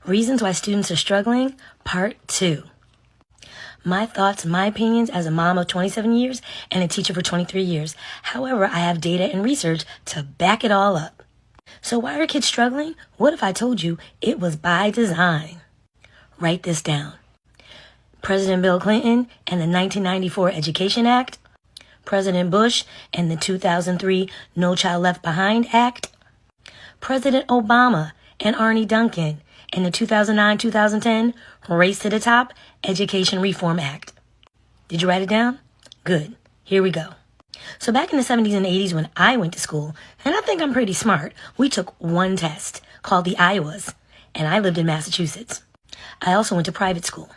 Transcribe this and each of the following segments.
Reasons Why Students Are Struggling, Part 2. My thoughts, my opinions as a mom of 27 years and a teacher for 23 years. However, I have data and research to back it all up. So why are kids struggling? What if I told you it was by design? Write this down. President Bill Clinton and the 1994 Education Act. President Bush and the 2003 No Child Left Behind Act. President Obama and Arne Duncan and the 2009-2010 Race to the Top Education Reform Act. Did you write it down? Good. Here we go. So back in the 70s and 80s when I went to school, and I think I'm pretty smart, we took one test called the Iowas, and I lived in Massachusetts. I also went to private school.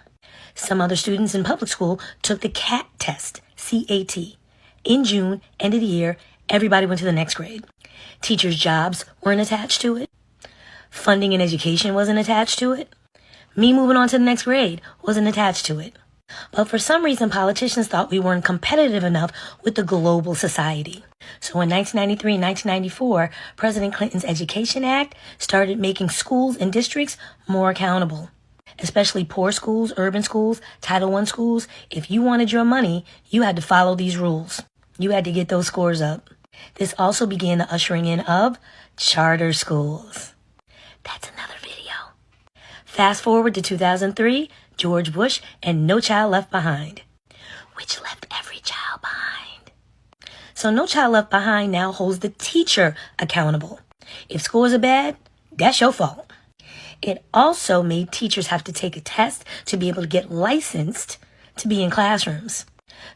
Some other students in public school took the CAT test, C-A-T. In June, end of the year, everybody went to the next grade. Teachers' jobs weren't attached to it. Funding and education wasn't attached to it. Me moving on to the next grade wasn't attached to it. But for some reason, politicians thought we weren't competitive enough with the global society. So in 1993 and 1994, President Clinton's Education Act started making schools and districts more accountable. Especially poor schools, urban schools, Title I schools. If you wanted your money, you had to follow these rules. You had to get those scores up. This also began the ushering in of charter schools. That's another video. Fast forward to 2003, George Bush and No Child Left Behind, which left every child behind. So No Child Left Behind now holds the teacher accountable. If scores are bad, that's your fault. It also made teachers have to take a test to be able to get licensed to be in classrooms.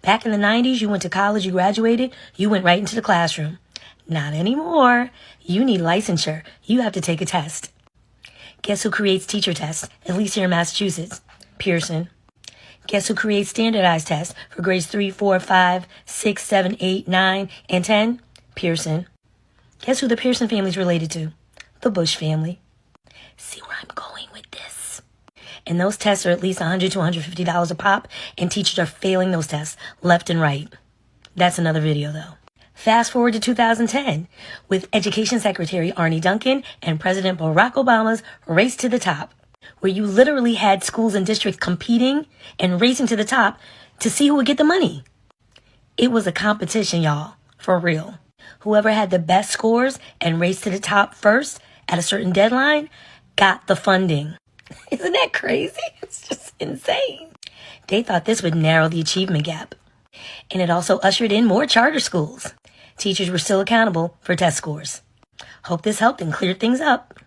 Back in the 90s, you went to college, you graduated, you went right into the classroom. Not anymore. You need licensure. You have to take a test. Guess who creates teacher tests, at least here in Massachusetts? Pearson. Guess who creates standardized tests for grades 3, 4, 5, 6, 7, 8, 9, and 10? Pearson. Guess who the Pearson family is related to? The Bush family. See where I'm going with this? And those tests are at least $100 to $150 a pop, and teachers are failing those tests left and right. That's another video, though. Fast forward to 2010 with Education Secretary Arne Duncan and President Barack Obama's Race to the Top, where you literally had schools and districts competing and racing to the top to see who would get the money. It was a competition, y'all, for real. Whoever had the best scores and raced to the top first at a certain deadline got the funding. Isn't that crazy? It's just insane. They thought this would narrow the achievement gap. And it also ushered in more charter schools. Teachers were still accountable for test scores. Hope this helped and cleared things up.